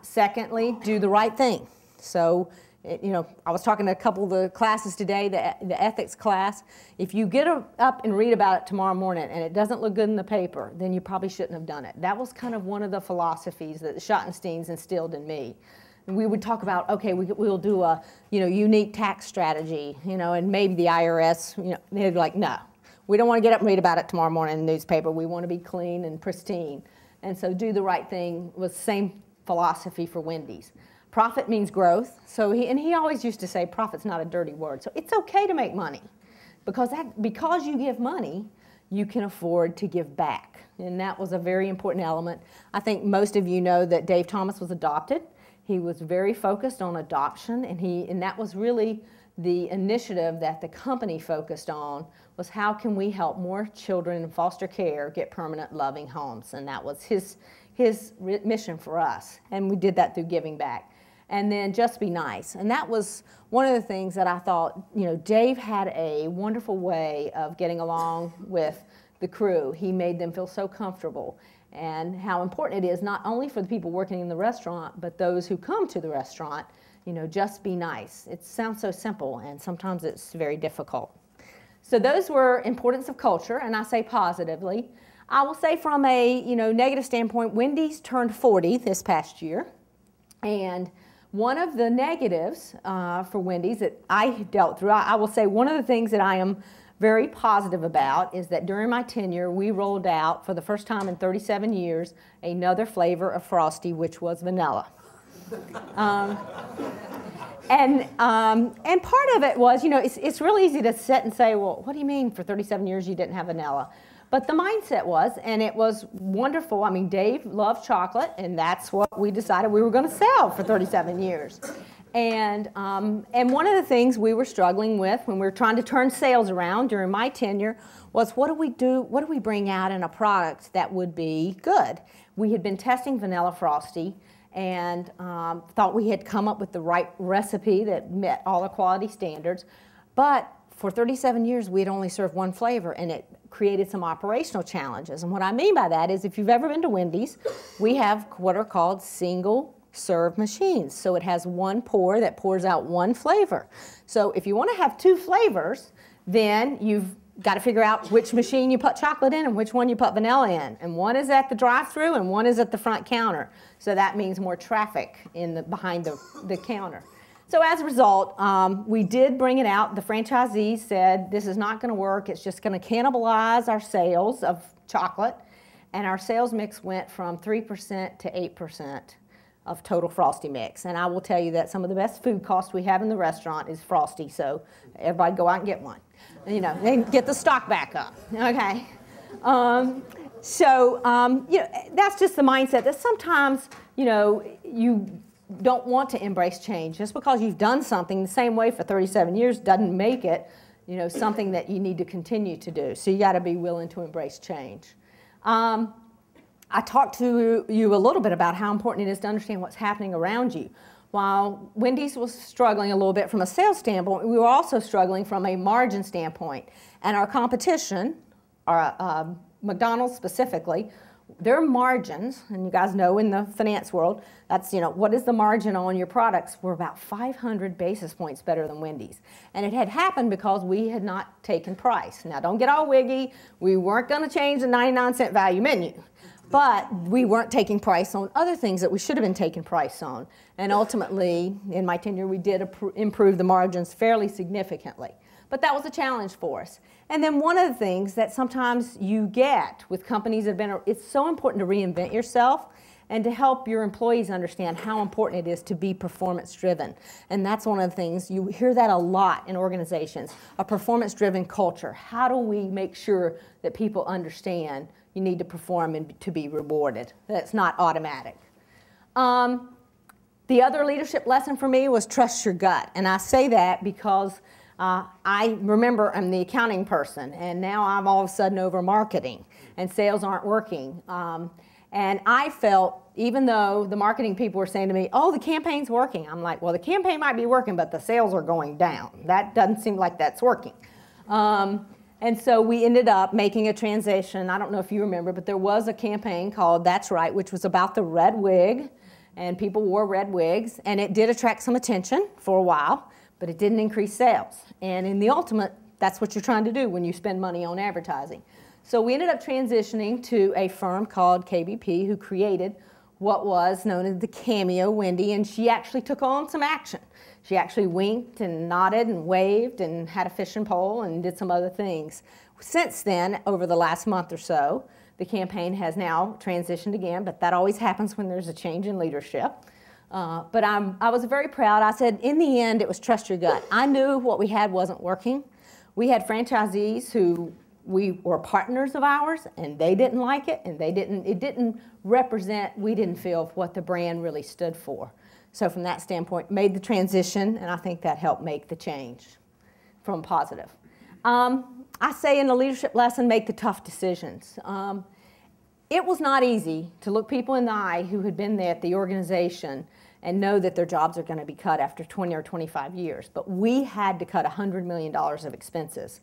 A: Secondly, do the right thing. So, I was talking to a couple of the classes today, the ethics class. If you get up and read about it tomorrow morning and it doesn't look good in the paper, then you probably shouldn't have done it. That was kind of one of the philosophies that the Schottensteins instilled in me. And we would talk about, okay, we'll do a unique tax strategy, and maybe the IRS, they'd be like, no, we don't want to get up and read about it tomorrow morning in the newspaper. We want to be clean and pristine. And so do the right thing was the same philosophy for Wendy's. Profit means growth. So he always used to say profit's not a dirty word. So it's okay to make money because you give money, you can afford to give back. And that was a very important element. I think most of you know that Dave Thomas was adopted. He was very focused on adoption, and that was really the initiative that the company focused on, was how can we help more children in foster care get permanent loving homes. And that was his mission for us. And we did that through giving back. And then just be nice. And that was one of the things that I thought, Dave had a wonderful way of getting along with the crew. He made them feel so comfortable, and how important it is not only for the people working in the restaurant, but those who come to the restaurant, just be nice. It sounds so simple, and sometimes it's very difficult. So those were importance of culture, and I say positively. I will say from a negative standpoint, Wendy's turned 40 this past year, and one of the negatives for Wendy's that I dealt through, I will say one of the things that I am very positive about is that during my tenure, we rolled out for the first time in 37 years another flavor of Frosty, which was vanilla. And part of it was, it's really easy to sit and say, well, what do you mean for 37 years you didn't have vanilla? But the mindset was, and it was wonderful. I mean, Dave loved chocolate, and that's what we decided we were going to sell for 37 years. And one of the things we were struggling with when we were trying to turn sales around during my tenure was, what do we do? What do we bring out in a product that would be good? We had been testing vanilla Frosty and thought we had come up with the right recipe that met all the quality standards. But for 37 years, we had only served one flavor, and it created some operational challenges. And what I mean by that is, if you've ever been to Wendy's, we have what are called single serve machines. So it has one pour that pours out one flavor. So if you want to have two flavors, then you've got to figure out which machine you put chocolate in and which one you put vanilla in. And one is at the drive-thru and one is at the front counter. So that means more traffic behind the counter. So as a result, we did bring it out. The franchisees said, this is not going to work. It's just going to cannibalize our sales of chocolate. And our sales mix went from 3% to 8% of total Frosty mix. And I will tell you that some of the best food costs we have in the restaurant is Frosty. So everybody go out and get one. And get the stock back up. Okay. That's just the mindset that sometimes, you don't want to embrace change. Just because you've done something the same way for 37 years doesn't make it, something that you need to continue to do. So you got to be willing to embrace change. I talked to you a little bit about how important it is to understand what's happening around you. While Wendy's was struggling a little bit from a sales standpoint, we were also struggling from a margin standpoint. And our competition, McDonald's specifically, their margins, and you guys know in the finance world, that's, what is the margin on your products, were about 500 basis points better than Wendy's. And it had happened because we had not taken price. Now, don't get all wiggy. We weren't going to change the 99-cent value menu. But we weren't taking price on other things that we should have been taking price on. And ultimately, in my tenure, we did improve the margins fairly significantly. But that was a challenge for us. And then one of the things that sometimes you get with companies that have been, it's so important to reinvent yourself and to help your employees understand how important it is to be performance-driven. And that's one of the things, you hear that a lot in organizations, a performance-driven culture. How do we make sure that people understand you need to perform and to be rewarded? That's not automatic. The other leadership lesson for me was trust your gut. And I say that because I remember I'm the accounting person, and now I'm all of a sudden over marketing, and sales aren't working. And I felt, even though the marketing people were saying to me, oh, the campaign's working, I'm like, well, the campaign might be working, but the sales are going down. That doesn't seem like that's working. And so we ended up making a transition. I don't know if you remember, but there was a campaign called That's Right, which was about the red wig, and people wore red wigs, and it did attract some attention for a while, but it didn't increase sales. And in the ultimate, that's what you're trying to do when you spend money on advertising. So we ended up transitioning to a firm called KBP, who created what was known as the Cameo Wendy, and she actually took on some action. She actually winked and nodded and waved and had a fishing pole and did some other things. Since then, over the last month or so, the campaign has now transitioned again, but that always happens when there's a change in leadership. But I was very proud. I said, in the end, it was trust your gut. I knew what we had wasn't working. We had franchisees who we were partners of ours, and they didn't like it, and it didn't represent, we didn't feel what the brand really stood for. So from that standpoint, made the transition, and I think that helped make the change from positive. I say in the leadership lesson, make the tough decisions. It was not easy to look people in the eye who had been there at the organization and know that their jobs are going to be cut after 20 or 25 years. But we had to cut $100 million of expenses.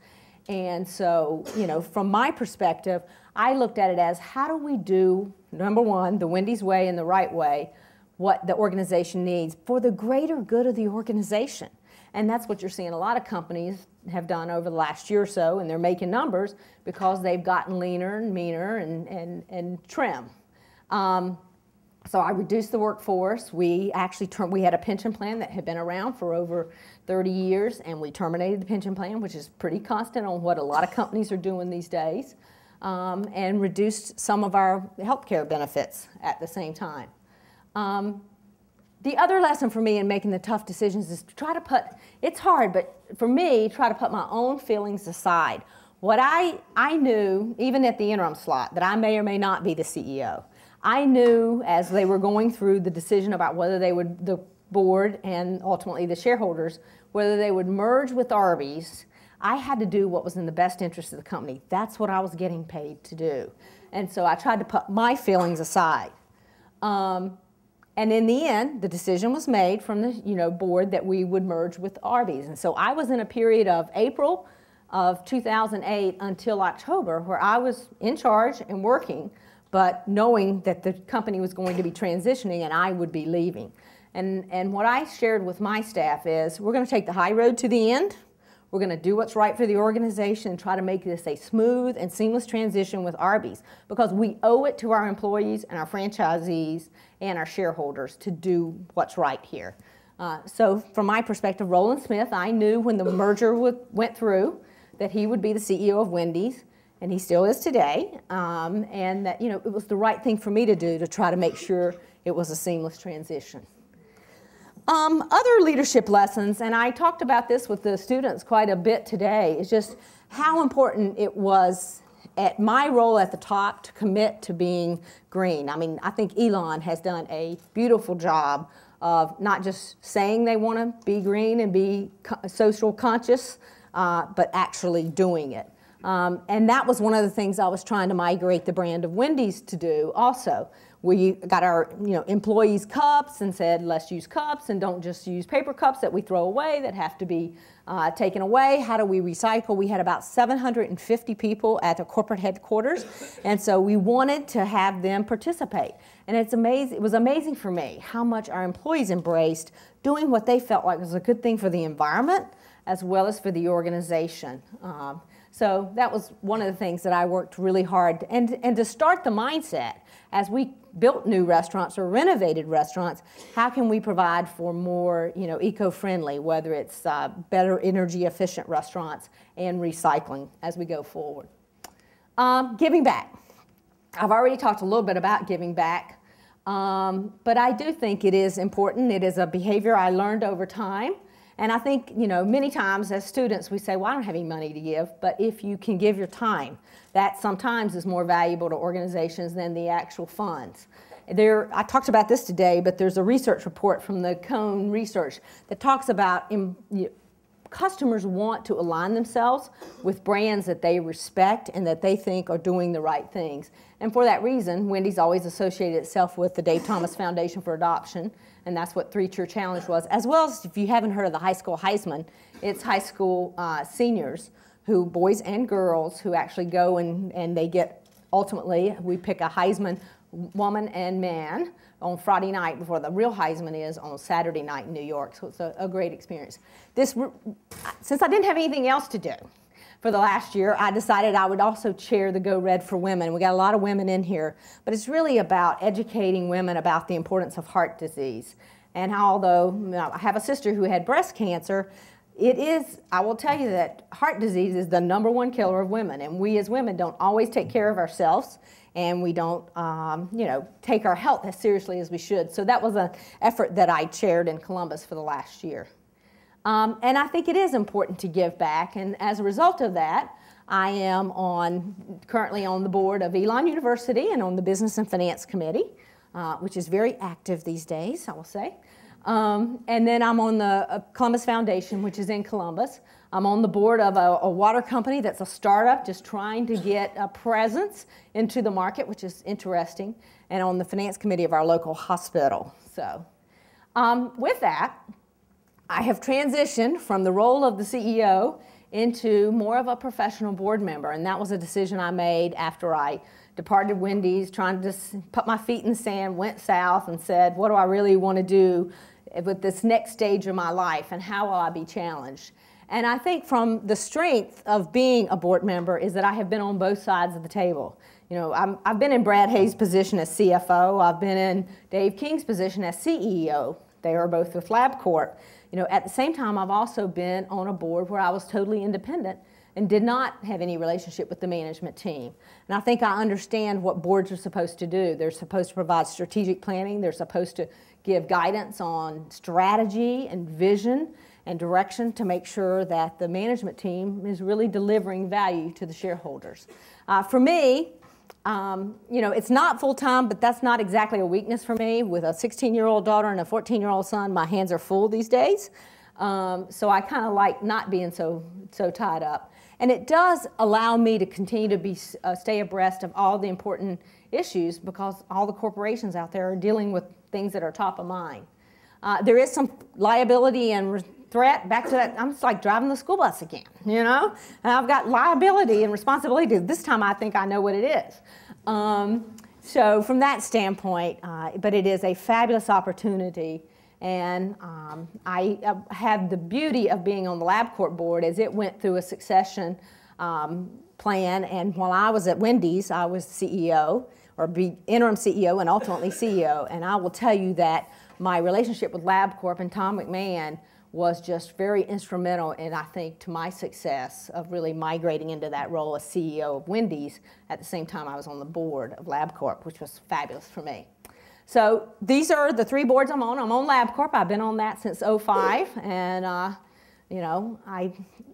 A: And so, from my perspective, I looked at it as, how do we do, number one, the Wendy's way and the right way, what the organization needs for the greater good of the organization. And that's what you're seeing a lot of companies have done over the last year or so, and they're making numbers because they've gotten leaner and meaner and trim. So I reduced the workforce. We actually we had a pension plan that had been around for over 30 years, and we terminated the pension plan, which is pretty constant on what a lot of companies are doing these days, and reduced some of our health care benefits at the same time. The other lesson for me in making the tough decisions is to try to put, it's hard, but for me, try to put my own feelings aside. What I knew, even at the interim slot, that I may or may not be the CEO. I knew as they were going through the decision about whether they would, the board and ultimately the shareholders, whether they would merge with Arby's, I had to do what was in the best interest of the company. That's what I was getting paid to do. And so I tried to put my feelings aside. And in the end, the decision was made from the board that we would merge with Arby's. And so I was in a period of April of 2008 until October where I was in charge and working, but knowing that the company was going to be transitioning and I would be leaving. And what I shared with my staff is we're going to take the high road to the end. We're going to do what's right for the organization and try to make this a smooth and seamless transition with Arby's because we owe it to our employees and our franchisees and our shareholders to do what's right here. So from my perspective, Roland Smith, I knew when the merger went through that he would be the CEO of Wendy's, and he still is today, and that it was the right thing for me to do to try to make sure it was a seamless transition. Other leadership lessons, and I talked about this with the students quite a bit today, is just how important it was at my role at the top to commit to being green. I mean, I think Elon has done a beautiful job of not just saying they want to be green and be social conscious, but actually doing it. And that was one of the things I was trying to migrate the brand of Wendy's to do also. We got our employees cups and said, let's use cups and don't just use paper cups that we throw away that have to be taken away. How do we recycle? We had about 750 people at the corporate headquarters, and so we wanted to have them participate. And it's amazing. It was amazing for me how much our employees embraced doing what they felt like was a good thing for the environment as well as for the organization. So that was one of the things that I worked really hard and to start the mindset as we built new restaurants or renovated restaurants, how can we provide for more eco-friendly, whether it's better energy efficient restaurants and recycling as we go forward. Giving back. I've already talked a little bit about giving back, but I do think it is important. It is a behavior I learned over time. And I think, many times as students we say, well, I don't have any money to give, but if you can give your time, that sometimes is more valuable to organizations than the actual funds. I talked about this today, but there's a research report from the Cone Research that talks about customers want to align themselves with brands that they respect and that they think are doing the right things. And for that reason, Wendy's always associated itself with the Dave Thomas Foundation for Adoption, and that's what 3-Tier Challenge was, as well as, if you haven't heard of the High School Heisman, it's high school seniors, boys and girls, who actually go and they get, ultimately, we pick a Heisman woman and man on Friday night before the real Heisman is on Saturday night in New York. So it's a great experience. Since I didn't have anything else to do for the last year, I decided I would also chair the Go Red for Women. We got a lot of women in here, but it's really about educating women about the importance of heart disease. And how, although I have a sister who had breast cancer, I will tell you that heart disease is the #1 killer of women, and we as women don't always take care of ourselves, and we don't, take our health as seriously as we should. So that was an effort that I chaired in Columbus for the last year. And I think it is important to give back, and as a result of that, I am currently on the board of Elon University and on the Business and Finance Committee, which is very active these days, I will say. And then I'm on the Columbus Foundation, which is in Columbus. I'm on the board of a water company that's a startup just trying to get a presence into the market, which is interesting, and on the finance committee of our local hospital. So with that, I have transitioned from the role of the CEO into more of a professional board member, and that was a decision I made after I departed Wendy's, trying to just put my feet in the sand, went south, and said, what do I really want to do with this next stage of my life, and how will I be challenged? And I think from the strength of being a board member is that I have been on both sides of the table. You know, I've been in Brad Hayes' position as CFO. I've been in Dave King's position as CEO. They are both with LabCorp. You know, at the same time, I've also been on a board where I was totally independent and did not have any relationship with the management team. And I think I understand what boards are supposed to do. They're supposed to provide strategic planning. They're supposed to give guidance on strategy and vision and direction to make sure that the management team is really delivering value to the shareholders. For me, you know, it's not full-time, but that's not exactly a weakness for me. With a 16-year-old daughter and a 14-year-old son, my hands are full these days. So I kind of like not being so tied up. And it does allow me to continue to stay abreast of all the important issues, because all the corporations out there are dealing with things that are top of mind. There is some liability and threat. Back to that, I'm just like driving the school bus again, you know? And I've got liability and responsibility. This time I think I know what it is. So from that standpoint, but it is a fabulous opportunity. And I have the beauty of being on the LabCorp board as it went through a succession plan. And while I was at Wendy's, I was CEO, or interim CEO, and ultimately CEO. And I will tell you that my relationship with LabCorp and Tom McMahon was just very instrumental in, I think, to my success of really migrating into that role as CEO of Wendy's at the same time I was on the board of LabCorp, which was fabulous for me. So these are the three boards I'm on. I'm on LabCorp. I've been on that since '05, and you know, I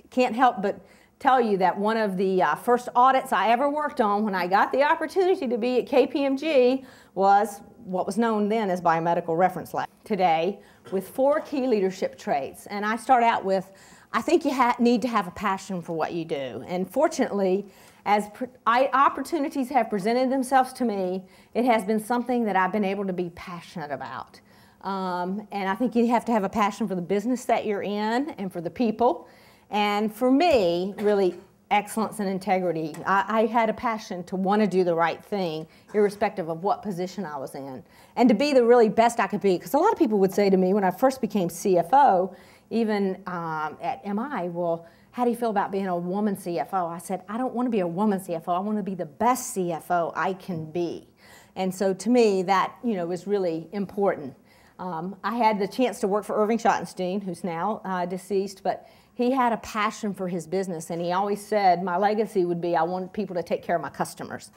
A: can't help but tell you that one of the first audits I ever worked on when I got the opportunity to be at KPMG was what was known then as Biomedical Reference Lab. Today, with 4 key leadership traits. And I start out with, I think you need to have a passion for what you do. And fortunately, as opportunities have presented themselves to me, it has been something that I've been able to be passionate about. And I think you have to have a passion for the business that you're in and for the people. And for me, really, excellence and integrity. I had a passion to want to do the right thing, irrespective of what position I was in, and to be the really best I could be. Because a lot of people would say to me when I first became CFO, even at MI, well, how do you feel about being a woman CFO? I said, I don't want to be a woman CFO. I want to be the best CFO I can be. And so to me, that, you know, is really important. I had the chance to work for Irving Schottenstein, who's now deceased, but he had a passion for his business, and he always said, my legacy would be, I want people to take care of my customers.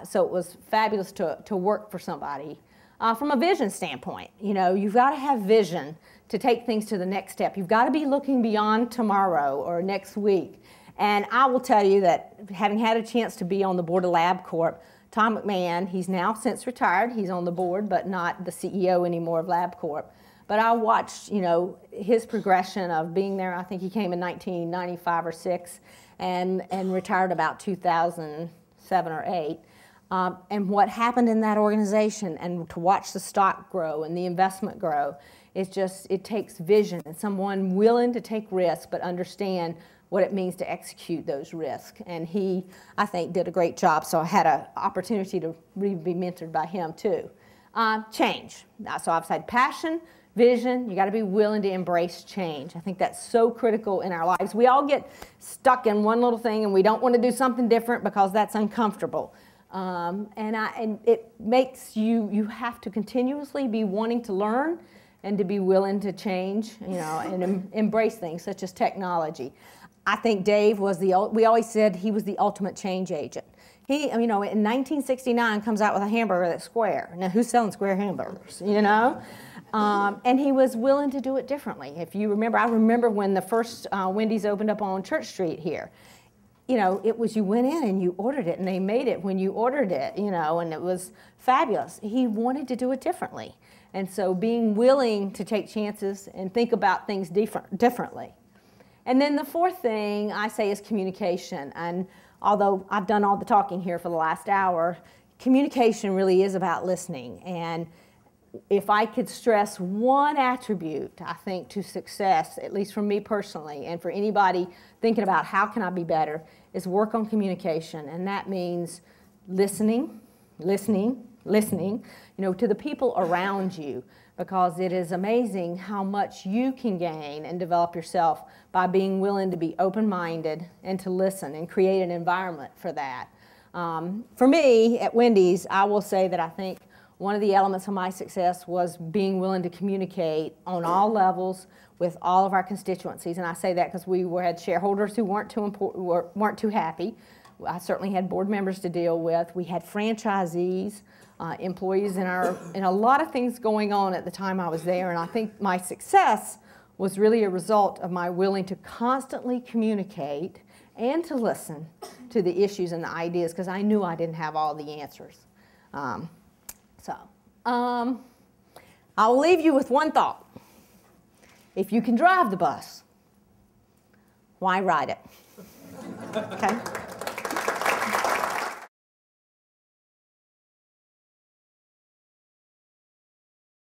A: So it was fabulous to work for somebody. From a vision standpoint, you know, you've got to have vision to take things to the next step. You've got to be looking beyond tomorrow or next week. And I will tell you that having had a chance to be on the board of LabCorp, Tom McMahon, he's now since retired. He's on the board, but not the CEO anymore of LabCorp. But I watched, you know, his progression of being there. I think he came in 1995 or 6 and retired about 2007 or 8. And what happened in that organization, and to watch the stock grow and the investment grow, it's just, it takes vision and someone willing to take risks but understand what it means to execute those risks. And he, I think, did a great job. So I had an opportunity to really be mentored by him too. Change. So I've said passion, vision, you got to be willing to embrace change. I think that's so critical in our lives. We all get stuck in one little thing and we don't want to do something different because that's uncomfortable. And it makes you have to continuously be wanting to learn and to be willing to change, you know, and embrace things such as technology. I think Dave was we always said he was the ultimate change agent. He, you know, in 1969 comes out with a hamburger that's square. Now, who's selling square hamburgers, you know? And he was willing to do it differently. If you remember, I remember when the first Wendy's opened up on Church Street here. You know, it was you went in and you ordered it, and they made it when you ordered it, you know, and it was fabulous. He wanted to do it differently. And so being willing to take chances and think about things differently. And then the fourth thing I say is communication. And although I've done all the talking here for the last hour, communication really is about listening. And if I could stress one attribute, I think, to success, at least for me personally, and for anybody thinking about how can I be better, is work on communication. And that means listening, you know, to the people around you. because it is amazing how much you can gain and develop yourself by being willing to be open-minded and to listen and create an environment for that. For me, at Wendy's, I will say that I think one of the elements of my success was being willing to communicate on all levels with all of our constituencies. And I say that because we had shareholders who weren't too happy. I certainly had board members to deal with. We had franchisees, employees and a lot of things going on at the time I was there. And I think my success was really a result of my willing to constantly communicate and to listen to the issues and the ideas, because I knew I didn't have all the answers. I'll leave you with one thought. If you can drive the bus, why ride it? Okay?